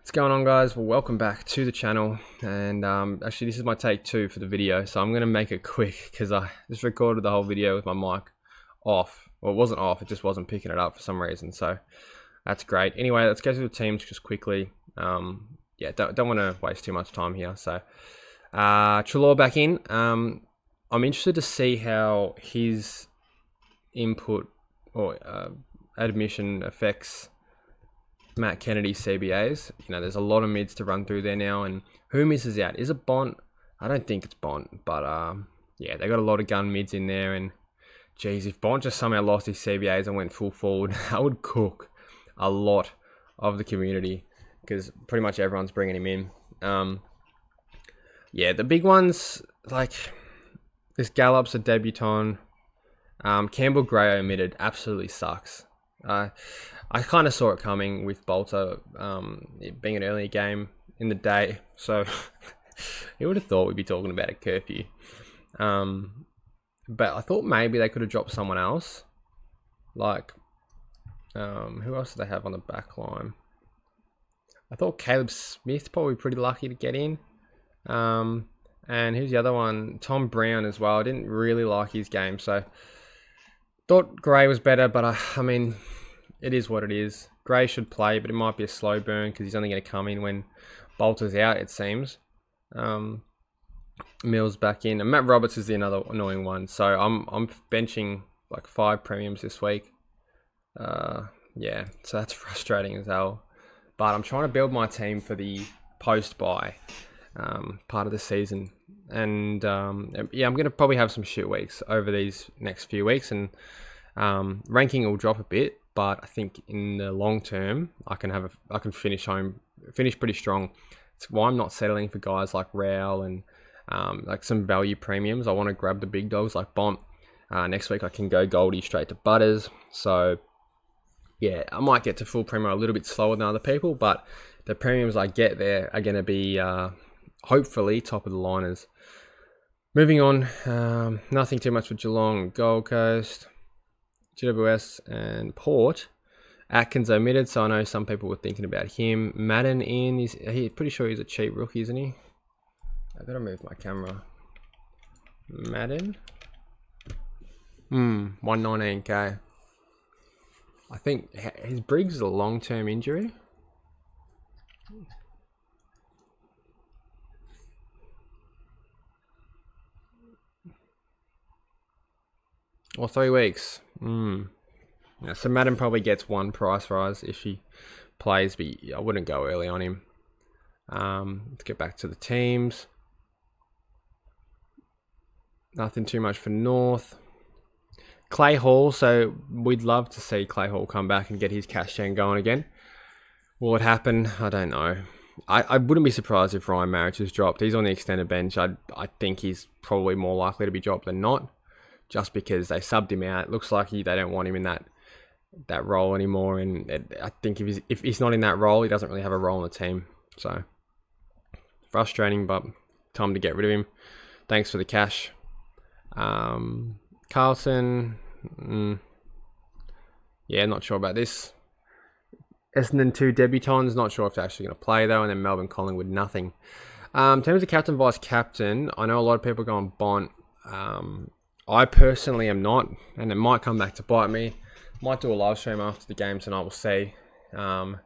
What's going on, guys? Well, welcome back to the channel, and actually this is my take 2 for the video, so I'm gonna make it quick because I just recorded the whole video with my mic off. Well, it wasn't off, it just wasn't picking it up for some reason, so that's great. Anyway, let's go through the teams just quickly. Yeah, don't want to waste too much time here. So Trelaw back in. I'm interested to see how his input or admission affects Matt Kennedy's CBAs. You know, there's a lot of mids to run through there now, and who misses out? Is it Bont? I don't think it's Bont, but yeah, they got a lot of gun mids in there, and geez, if Bont just somehow lost his CBAs and went full forward, that would cook a lot of the community because pretty much everyone's bringing him in. Yeah, the big ones like this Gallup's a debutant. Campbell Gray omitted absolutely sucks. I kind of saw it coming with Bolter it being an earlier game in the day, so you would have thought we'd be talking about a curfew. But I thought maybe they could have dropped someone else. Like, who else do they have on the back line? I thought Caleb Smith probably pretty lucky to get in. And who's the other one? Tom Brown as well. I didn't really like his game, so thought Gray was better, but I mean, it is what it is. Gray should play, but it might be a slow burn because he's only going to come in when Bolter's out, it seems. Mills back in, and Matt Roberts is the another annoying one. So I'm benching like 5 premiums this week. Yeah, so that's frustrating as hell. But I'm trying to build my team for the post-buy part of the season. And yeah, I'm going to probably have some shit weeks over these next few weeks, and ranking will drop a bit. But I think in the long term, I can finish pretty strong. It's why I'm not settling for guys like Rao and like some value premiums. I want to grab the big dogs like Bont. Next week I can go Goldie straight to Butters. So yeah, I might get to full premium a little bit slower than other people, but the premiums I get there are going to be hopefully top of the liners. Moving on, nothing too much for Geelong, Gold Coast, GWS and Port. Atkins omitted, so I know some people were thinking about him. Madden in, he's pretty sure he's a cheap rookie, isn't he? I gotta move my camera. Madden. 119k. I think his Briggs is a long-term injury. Or 3 weeks. Yeah, so Madden probably gets 1 price rise if he plays, but I wouldn't go early on him. Let's get back to the teams. Nothing too much for North. Clay Hall, so we'd love to see Clay Hall come back and get his cash gen going again. Will it happen? I don't know. I wouldn't be surprised if Ryan Marriage is dropped. He's on the extended bench. I think he's probably more likely to be dropped than not, just because they subbed him out. It looks like they don't want him in that role anymore, and I think if he's not in that role, he doesn't really have a role in the team. So frustrating, but time to get rid of him. Thanks for the cash. Carlton, yeah, not sure about this. Essendon 2 debutants, not sure if they're actually going to play though, and then Melbourne Collingwood, nothing. In terms of captain vice captain, I know a lot of people go on Bont. I personally am not, and it might come back to bite me. Might do a live stream after the game tonight, we'll see. And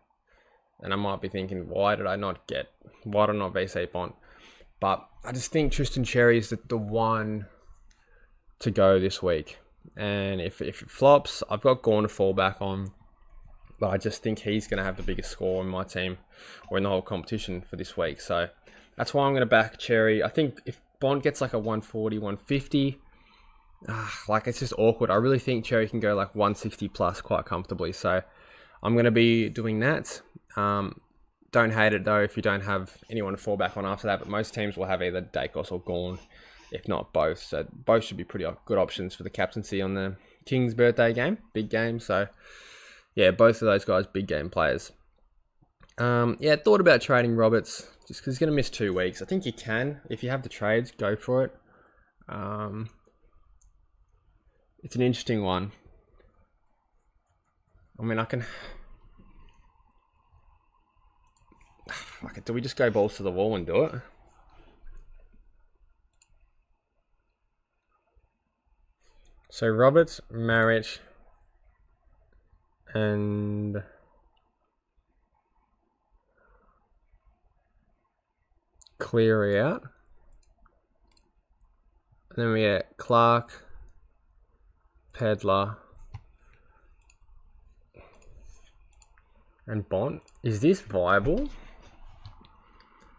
I might be thinking, why did I not VC Bont? But I just think Tristan Cherry is the one to go this week. And if it flops, I've got Gawn to fall back on. But I just think he's going to have the biggest score in my team or in the whole competition for this week. So that's why I'm going to back Cherry. I think if Bont gets like a 140, 150... like it's just awkward. I really think Cherry can go like 160 plus quite comfortably, so I'm going to be doing that. Don't hate it though if you don't have anyone to fall back on after that, but most teams will have either Dacos or Gawn, if not both, so both should be pretty good options for the captaincy on the King's birthday game, big game. So yeah, both of those guys big game players. Yeah, thought about trading Roberts just because he's going to miss 2 weeks. I think you can, if you have the trades, go for it. It's an interesting one. I mean, Fuck it, do we just go balls to the wall and do it? So Roberts, Marriage, and Cleary out. And then we get Clark, Pedler, and Bont. Is this viable?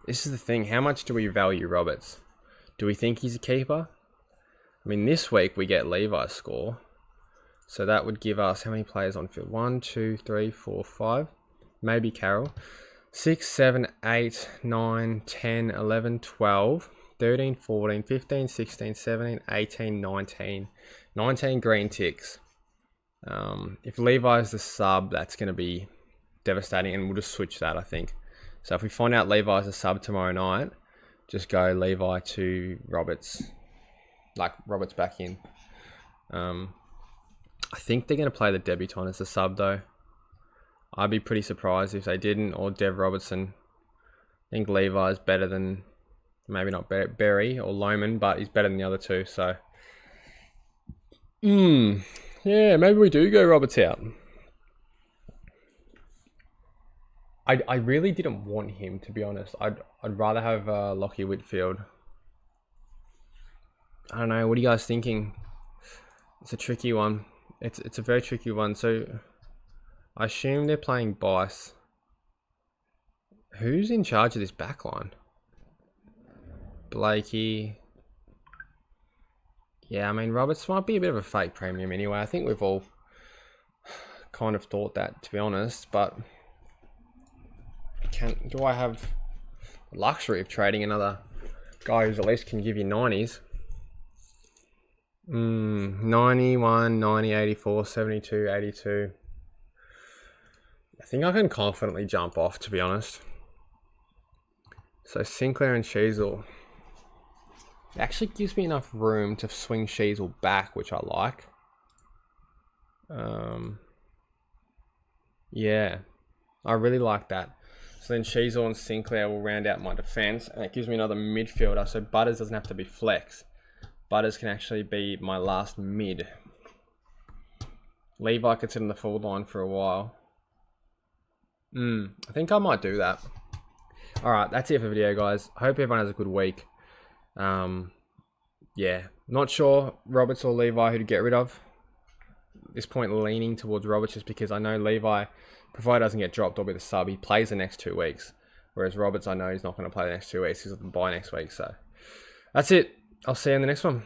This is the thing. How much do we value Roberts? Do we think he's a keeper? I mean, this week we get Levi's score. So that would give us how many players on field? 1, 2, 3, 4, 5. Maybe Carroll. 6, 7, 8, 9, 10, 11, 12, 13, 14, 15, 16, 17, 18, 19. 19 green ticks. If Levi's the sub, that's going to be devastating, and we'll just switch that, I think. So if we find out Levi's a sub tomorrow night, just go Levi to Roberts. Like, Roberts back in. I think they're going to play the debutant as a sub, though. I'd be pretty surprised if they didn't, or Dev Robertson. I think Levi's better than, maybe not Berry or Lohman, but he's better than the other two, so. Yeah, maybe we do go Roberts out. I really didn't want him, to be honest. I'd rather have Lockie Whitfield. I don't know. What are you guys thinking? It's a tricky one. It's a very tricky one. So I assume they're playing Bice. Who's in charge of this back line? Blakey. Yeah, I mean, Roberts might be a bit of a fake premium anyway. I think we've all kind of thought that, to be honest. But do I have the luxury of trading another guy who's at least can give you 90s? 91, 90, 84, 72, 82. I think I can confidently jump off, to be honest. So Sinclair and Sheasel. It actually gives me enough room to swing Sheasel back, which I like. Yeah, I really like that. So then Sheasel and Sinclair will round out my defense, and it gives me another midfielder. So Butters doesn't have to be flex. Butters can actually be my last mid. Levi could sit in the forward line for a while. I think I might do that. Alright, that's it for the video, guys. I hope everyone has a good week. Yeah, not sure Roberts or Levi who to get rid of. At this point, leaning towards Roberts just because I know Levi, provided doesn't get dropped or be the sub, he plays the next 2 weeks. Whereas Roberts, I know he's not going to play the next 2 weeks. He's on the bye next week. So that's it. I'll see you in the next one.